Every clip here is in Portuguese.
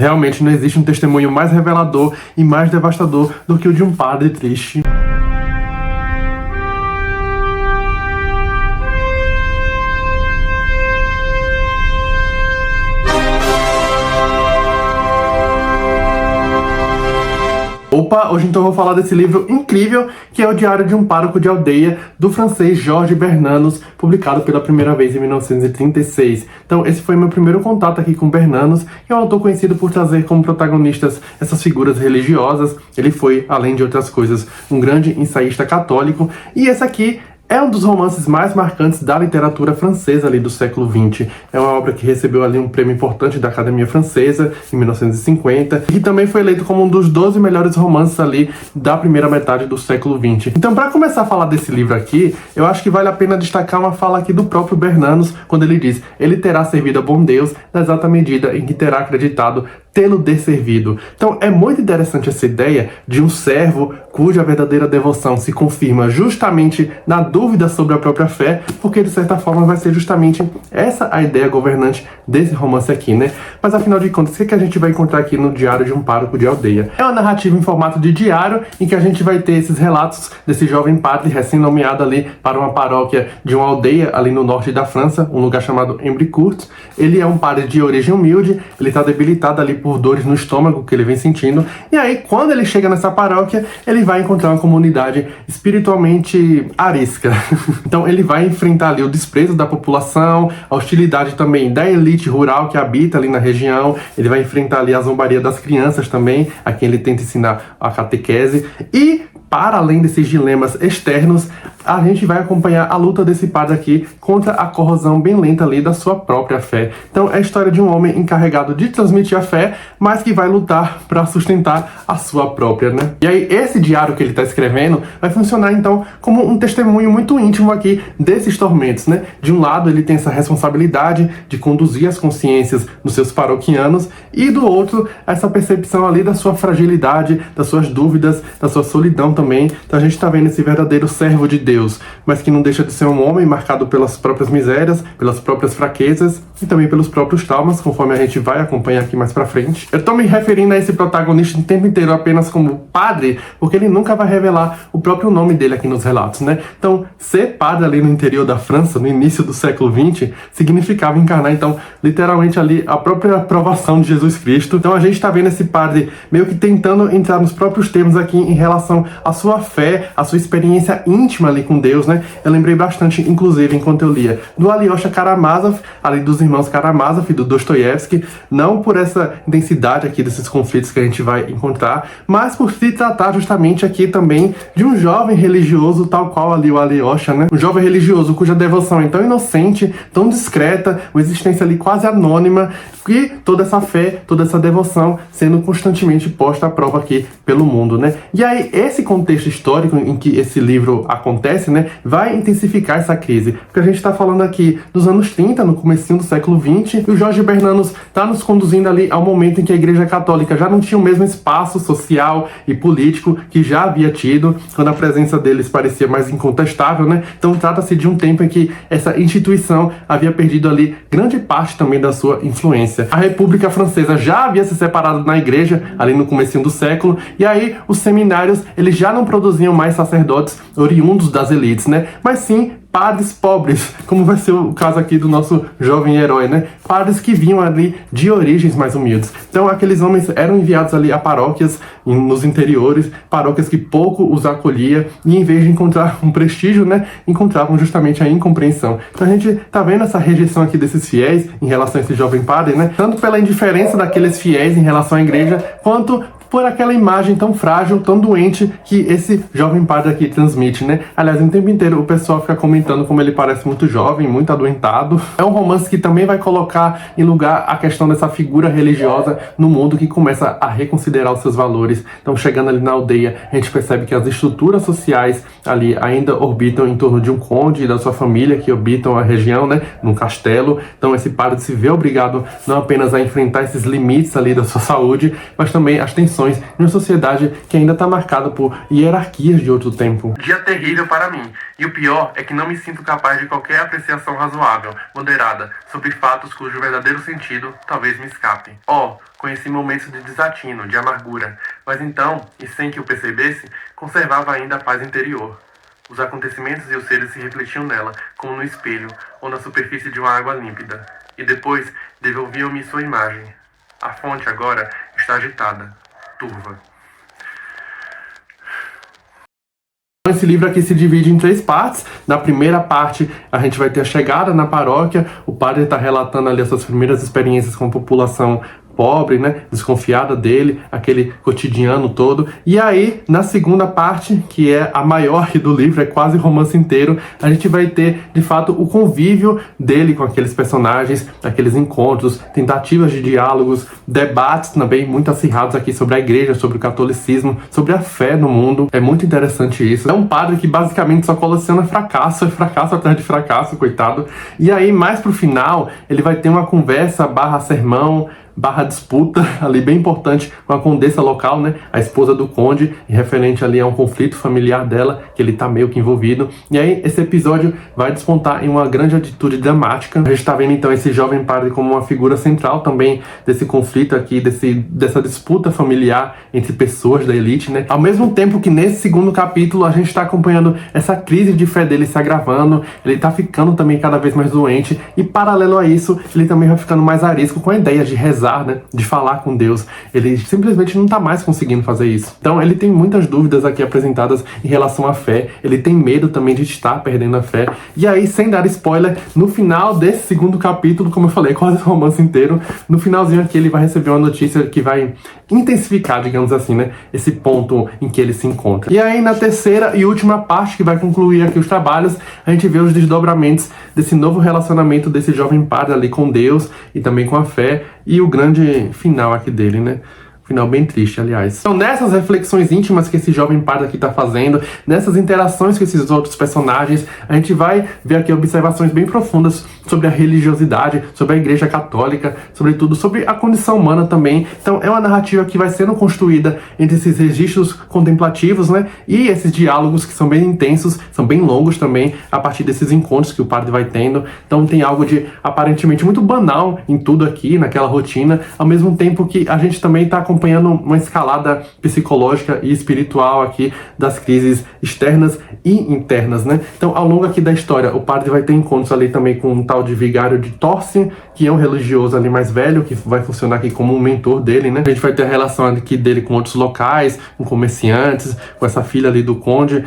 Realmente não existe um testemunho mais revelador e mais devastador do que o de um padre triste. Opa, hoje então eu vou falar desse livro incrível que é o Diário de um Pároco de Aldeia, do francês Georges Bernanos, publicado pela primeira vez em 1936. Então esse foi meu primeiro contato aqui com Bernanos, que é um autor conhecido por trazer como protagonistas essas figuras religiosas. Ele foi, além de outras coisas, um grande ensaísta católico, e esse aqui é um dos romances mais marcantes da literatura francesa ali do século XX. É uma obra que recebeu ali um prêmio importante da Academia Francesa em 1950 e também foi eleito como um dos 12 melhores romances ali da primeira metade do século XX. Então, para começar a falar desse livro aqui, eu acho que vale a pena destacar uma fala aqui do próprio Bernanos, quando ele diz: ele terá servido a bom Deus na exata medida em que terá acreditado tê-lo desservido. Então é muito interessante essa ideia de um servo cuja verdadeira devoção se confirma justamente na dúvida sobre a própria fé, porque de certa forma vai ser justamente essa a ideia governante desse romance aqui, né? Mas afinal de contas, o que a gente vai encontrar aqui no Diário de um Pároco de Aldeia? É uma narrativa em formato de diário, em que a gente vai ter esses relatos desse jovem padre recém-nomeado ali para uma paróquia de uma aldeia ali no norte da França, um lugar chamado Embricourt. Ele é um padre de origem humilde, ele está debilitado ali por dores no estômago que ele vem sentindo, e aí quando ele chega nessa paróquia, ele vai encontrar uma comunidade espiritualmente arisca. Então ele vai enfrentar ali o desprezo da população, a hostilidade também da elite rural que habita ali na região, ele vai enfrentar ali a zombaria das crianças também, a quem ele tenta ensinar a catequese, e para além desses dilemas externos, a gente vai acompanhar a luta desse padre aqui contra a corrosão bem lenta ali da sua própria fé. Então é a história de um homem encarregado de transmitir a fé, mas que vai lutar para sustentar a sua própria, né? E aí esse diário que ele está escrevendo vai funcionar então como um testemunho muito íntimo aqui desses tormentos, né? De um lado ele tem essa responsabilidade de conduzir as consciências dos seus paroquianos, e do outro essa percepção ali da sua fragilidade, das suas dúvidas, da sua solidão também. Então a gente está vendo esse verdadeiro servo de Deus, mas que não deixa de ser um homem marcado pelas próprias misérias, pelas próprias fraquezas e também pelos próprios traumas, conforme a gente vai acompanhar aqui mais pra frente. Eu tô me referindo a esse protagonista o tempo inteiro apenas como padre, porque ele nunca vai revelar o próprio nome dele aqui nos relatos, né? Então, ser padre ali no interior da França, no início do século XX, significava encarnar, então, literalmente ali a própria aprovação de Jesus Cristo. Então a gente tá vendo esse padre meio que tentando entrar nos próprios termos aqui em relação à sua fé, à sua experiência íntima ali com Deus, né? Eu lembrei bastante, inclusive, enquanto eu lia, do Alyosha Karamazov, ali dos irmãos Karamazov e do Dostoiévski, não por essa intensidade aqui desses conflitos que a gente vai encontrar, mas por se tratar justamente aqui também de um jovem religioso, tal qual ali o Alyosha, né? Um jovem religioso cuja devoção é tão inocente, tão discreta, uma existência ali quase anônima, e toda essa fé, toda essa devoção sendo constantemente posta à prova aqui pelo mundo, né? E aí, esse contexto histórico em que esse livro acontece, né, vai intensificar essa crise, porque a gente está falando aqui dos anos 30, no comecinho do século XX, e o Georges Bernanos está nos conduzindo ali ao momento em que a Igreja Católica já não tinha o mesmo espaço social e político que já havia tido, quando a presença deles parecia mais incontestável, né? Então trata-se de um tempo em que essa instituição havia perdido ali grande parte também da sua influência. A República Francesa já havia se separado da Igreja ali no comecinho do século, e aí os seminários eles já não produziam mais sacerdotes oriundos das elites, né? Mas sim padres pobres, como vai ser o caso aqui do nosso jovem herói, né? Padres que vinham ali de origens mais humildes. Então aqueles homens eram enviados ali a paróquias nos interiores, paróquias que pouco os acolhia, e em vez de encontrar um prestígio, né, encontravam justamente a incompreensão. Então a gente tá vendo essa rejeição aqui desses fiéis em relação a esse jovem padre, né? Tanto pela indiferença daqueles fiéis em relação à igreja, quanto por aquela imagem tão frágil, tão doente que esse jovem padre aqui transmite, né? Aliás, o tempo inteiro o pessoal fica comentando como ele parece muito jovem, muito adoentado. É um romance que também vai colocar em lugar a questão dessa figura religiosa no mundo que começa a reconsiderar os seus valores. Então, chegando ali na aldeia, a gente percebe que as estruturas sociais ali ainda orbitam em torno de um conde e da sua família que habitam a região, né? Num castelo. Então, esse padre se vê obrigado não apenas a enfrentar esses limites ali da sua saúde, mas também as tensões opressões em uma sociedade que ainda está marcada por hierarquias de outro tempo. Dia terrível para mim, e o pior é que não me sinto capaz de qualquer apreciação razoável, moderada, sobre fatos cujo verdadeiro sentido talvez me escape. Conheci momentos de desatino, de amargura, mas então, e sem que eu percebesse, conservava ainda a paz interior. Os acontecimentos e os seres se refletiam nela, como no espelho ou na superfície de uma água límpida, e depois devolviam-me sua imagem. A fonte agora está agitada, turva. Esse livro aqui se divide em 3 partes. Na primeira parte, a gente vai ter a chegada na paróquia. O padre está relatando ali as suas primeiras experiências com a população pobre, né, desconfiada dele, aquele cotidiano todo. E aí, na segunda parte, que é a maior do livro, é quase o romance inteiro, a gente vai ter, de fato, o convívio dele com aqueles personagens, aqueles encontros, tentativas de diálogos, debates também muito acirrados aqui sobre a igreja, sobre o catolicismo, sobre a fé no mundo. É muito interessante isso. É um padre que basicamente só coleciona fracasso, é fracasso atrás de fracasso, coitado. E aí, mais pro final, ele vai ter uma conversa / sermão, / disputa ali bem importante com a condessa local, né, a esposa do conde, referente ali a um conflito familiar dela, que ele tá meio que envolvido. E aí esse episódio vai despontar em uma grande atitude dramática. A gente tá vendo então esse jovem padre como uma figura central também desse conflito aqui, dessa disputa familiar entre pessoas da elite, né. Ao mesmo tempo que nesse segundo capítulo a gente tá acompanhando essa crise de fé dele se agravando, ele tá ficando também cada vez mais doente, e paralelo a isso, ele também vai ficando mais arisco com a ideia de rezar, né, de falar com Deus. Ele simplesmente não tá mais conseguindo fazer isso. Então ele tem muitas dúvidas aqui apresentadas em relação à fé, ele tem medo também de estar perdendo a fé. E aí, sem dar spoiler, no final desse segundo capítulo, como eu falei, quase o romance inteiro, no finalzinho aqui ele vai receber uma notícia que vai intensificar, digamos assim, né, esse ponto em que ele se encontra. E aí, na terceira e última parte, que vai concluir aqui os trabalhos, a gente vê os desdobramentos desse novo relacionamento desse jovem padre ali com Deus e também com a fé, e o grande final aqui dele, né? Final bem triste, aliás. Então, nessas reflexões íntimas que esse jovem padre aqui tá fazendo, nessas interações com esses outros personagens, a gente vai ver aqui observações bem profundas sobre a religiosidade, sobre a igreja católica, sobretudo sobre a condição humana também. Então, é uma narrativa que vai sendo construída entre esses registros contemplativos, né, e esses diálogos que são bem intensos, são bem longos também, a partir desses encontros que o padre vai tendo. Então, tem algo de aparentemente muito banal em tudo aqui, naquela rotina, ao mesmo tempo que a gente também tá acompanhando uma escalada psicológica e espiritual aqui das crises externas e internas, né? Então, ao longo aqui da história, o padre vai ter encontros ali também com um tal de vigário de Torce, que é um religioso ali mais velho, que vai funcionar aqui como um mentor dele, né? A gente vai ter a relação aqui dele com outros locais, com comerciantes, com essa filha ali do conde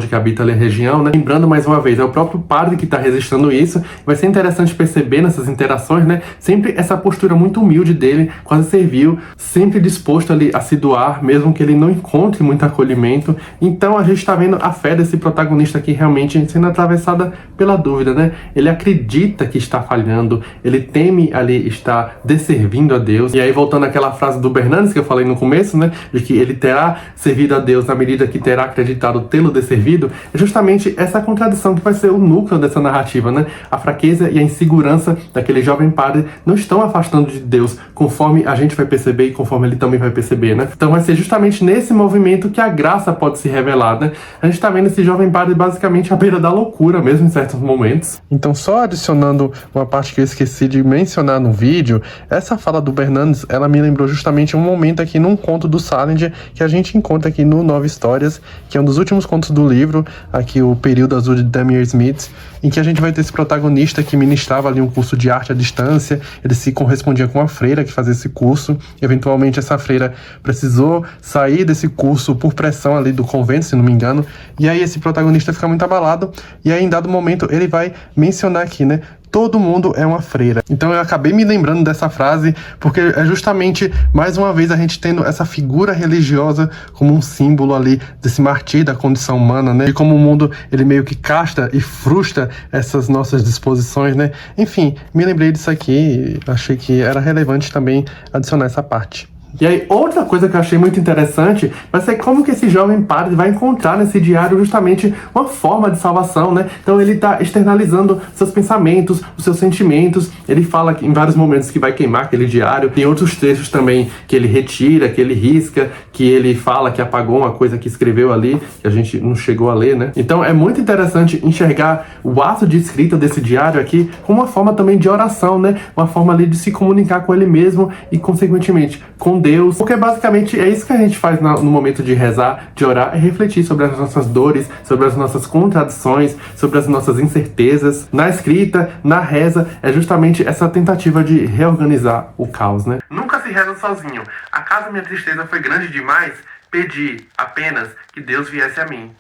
que habita ali a região, né? Lembrando mais uma vez, é o próprio padre que está registrando isso. Vai ser interessante perceber nessas interações, né? Sempre essa postura muito humilde dele, quase servil, sempre disposto ali a se doar, mesmo que ele não encontre muito acolhimento. Então a gente está vendo a fé desse protagonista aqui realmente sendo atravessada pela dúvida, né? Ele acredita que está falhando, ele teme ali estar desservindo a Deus. E aí, voltando àquela frase do Bernandes que eu falei no começo, né, de que ele terá servido a Deus na medida que terá acreditado tê-lo desservido, é justamente essa contradição que vai ser o núcleo dessa narrativa, né? A fraqueza e a insegurança daquele jovem padre não estão afastando de Deus, conforme a gente vai perceber e conforme ele também vai perceber, né? Então vai ser justamente nesse movimento que a graça pode se revelar, né? A gente tá vendo esse jovem padre basicamente à beira da loucura mesmo em certos momentos. Então, só adicionando uma parte que eu esqueci de mencionar no vídeo, essa fala do Bernandes, ela me lembrou justamente um momento aqui num conto do Salinger que a gente encontra aqui no 9 Histórias, que é um dos últimos contos do livro, aqui o Período Azul de Damier Smith, em que a gente vai ter esse protagonista que ministrava ali um curso de arte à distância. Ele se correspondia com a freira que fazia esse curso. Eventualmente essa freira precisou sair desse curso por pressão ali do convento, se não me engano, e aí esse protagonista fica muito abalado, e aí em dado momento ele vai mencionar aqui, né, todo mundo é uma freira. Então eu acabei me lembrando dessa frase, porque é justamente, mais uma vez, a gente tendo essa figura religiosa como um símbolo ali desse martírio da condição humana, né? E como o mundo, ele meio que casta e frustra essas nossas disposições, né? Enfim, me lembrei disso aqui e achei que era relevante também adicionar essa parte. E aí, outra coisa que eu achei muito interessante vai ser como que esse jovem padre vai encontrar nesse diário justamente uma forma de salvação, né? Então ele está externalizando seus pensamentos, os seus sentimentos. Ele fala em vários momentos que vai queimar aquele diário. Tem outros trechos também que ele retira, que ele risca, que ele fala que apagou uma coisa que escreveu ali, que a gente não chegou a ler, né? Então é muito interessante enxergar o ato de escrita desse diário aqui como uma forma também de oração, né? Uma forma ali de se comunicar com ele mesmo e, consequentemente, com Deus, porque basicamente é isso que a gente faz no momento de rezar, de orar, é refletir sobre as nossas dores, sobre as nossas contradições, sobre as nossas incertezas. Na escrita, na reza, é justamente essa tentativa de reorganizar o caos, né? Nunca se reza sozinho. Acaso minha tristeza foi grande demais? Pedi apenas que Deus viesse a mim.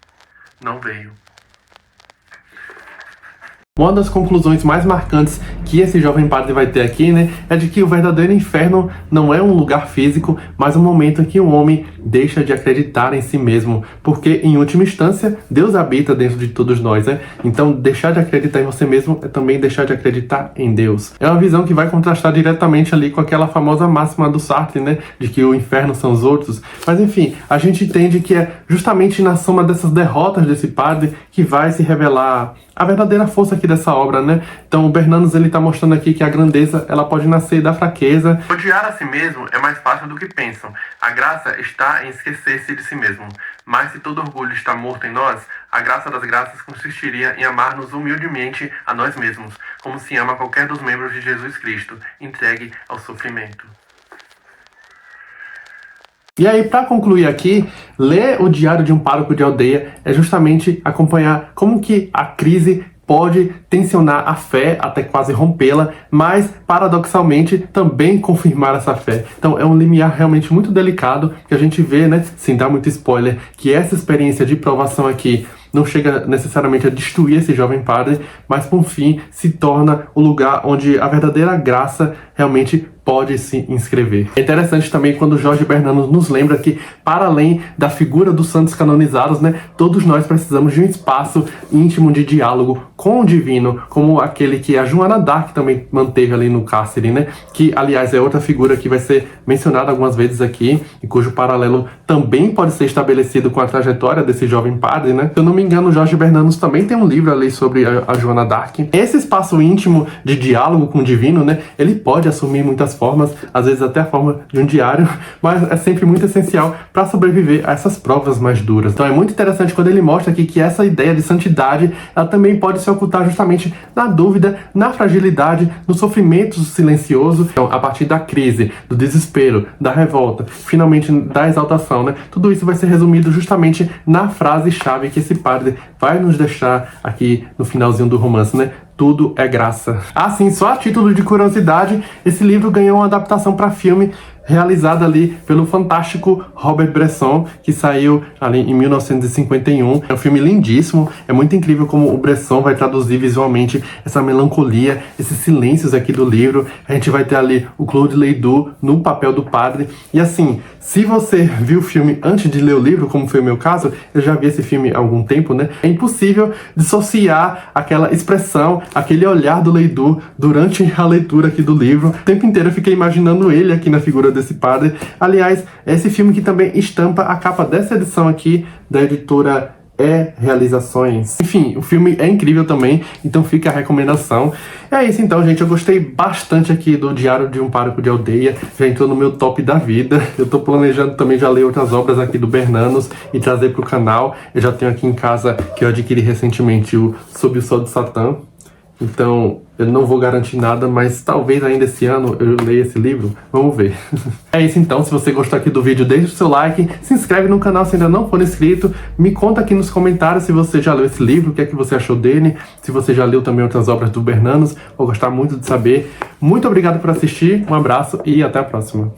Não veio. Uma das conclusões mais marcantes que esse jovem padre vai ter aqui, né, é de que o verdadeiro inferno não é um lugar físico, mas um momento em que o homem deixa de acreditar em si mesmo, porque, em última instância, Deus habita dentro de todos nós, né? Então, deixar de acreditar em você mesmo é também deixar de acreditar em Deus. É uma visão que vai contrastar diretamente ali com aquela famosa máxima do Sartre, né, de que o inferno são os outros. Mas, enfim, a gente entende que é justamente na soma dessas derrotas desse padre que vai se revelar a verdadeira força aqui dessa obra, né? Então o Bernanos, ele tá mostrando aqui que a grandeza, ela pode nascer da fraqueza. Odiar a si mesmo é mais fácil do que pensam. A graça está em esquecer-se de si mesmo. Mas se todo orgulho está morto em nós, a graça das graças consistiria em amar-nos humildemente a nós mesmos, como se ama qualquer dos membros de Jesus Cristo, entregue ao sofrimento. E aí, para concluir aqui, ler o Diário de um Pároco de Aldeia é justamente acompanhar como que a crise pode tensionar a fé até quase rompê-la, mas, paradoxalmente, também confirmar essa fé. Então é um limiar realmente muito delicado, que a gente vê, né, sem dar muito spoiler, que essa experiência de provação aqui não chega necessariamente a destruir esse jovem padre, mas, por fim, se torna o lugar onde a verdadeira graça realmente pode se inscrever. É interessante também quando Jorge Bernanos nos lembra que, para além da figura dos santos canonizados, né, todos nós precisamos de um espaço íntimo de diálogo com o divino, como aquele que a Joana d'Arc também manteve ali no cárcere, né, que, aliás, é outra figura que vai ser mencionada algumas vezes aqui, e cujo paralelo também pode ser estabelecido com a trajetória desse jovem padre, né. Se eu não me engano, Jorge Bernanos também tem um livro ali sobre a Joana d'Arc. Esse espaço íntimo de diálogo com o divino, né, ele pode assumir muitas formas, às vezes até a forma de um diário, mas é sempre muito essencial para sobreviver a essas provas mais duras. Então é muito interessante quando ele mostra aqui que essa ideia de santidade, ela também pode se ocultar justamente na dúvida, na fragilidade, no sofrimento silencioso. Então, a partir da crise, do desespero, da revolta, finalmente da exaltação, né? Tudo isso vai ser resumido justamente na frase-chave que esse padre vai nos deixar aqui no finalzinho do romance, né? Tudo é graça. Assim, só a título de curiosidade, esse livro ganhou uma adaptação para filme realizada ali pelo fantástico Robert Bresson, que saiu ali em 1951. É um filme lindíssimo, é muito incrível como o Bresson vai traduzir visualmente essa melancolia, esses silêncios aqui do livro. A gente vai ter ali o Claude Ledoux no papel do padre. E assim, se você viu o filme antes de ler o livro, como foi o meu caso, eu já vi esse filme há algum tempo, né? É impossível dissociar aquela expressão, aquele olhar do Ledoux durante a leitura aqui do livro. O tempo inteiro eu fiquei imaginando ele aqui na figura desse padre. Aliás, é esse filme que também estampa a capa dessa edição aqui da editora Realizações. Enfim, o filme é incrível também, então fica a recomendação. É isso então, gente, eu gostei bastante aqui do Diário de um Pároco de Aldeia, já entrou no meu top da vida. Eu tô planejando também já ler outras obras aqui do Bernanos e trazer pro canal. Eu já tenho aqui em casa, que eu adquiri recentemente, o Sob o Sol de Satã. Então, eu não vou garantir nada, mas talvez ainda esse ano eu leia esse livro. Vamos ver. É isso então, se você gostou aqui do vídeo, deixa o seu like, se inscreve no canal se ainda não for inscrito, me conta aqui nos comentários se você já leu esse livro, o que é que você achou dele, se você já leu também outras obras do Bernanos, vou gostar muito de saber. Muito obrigado por assistir, um abraço e até a próxima.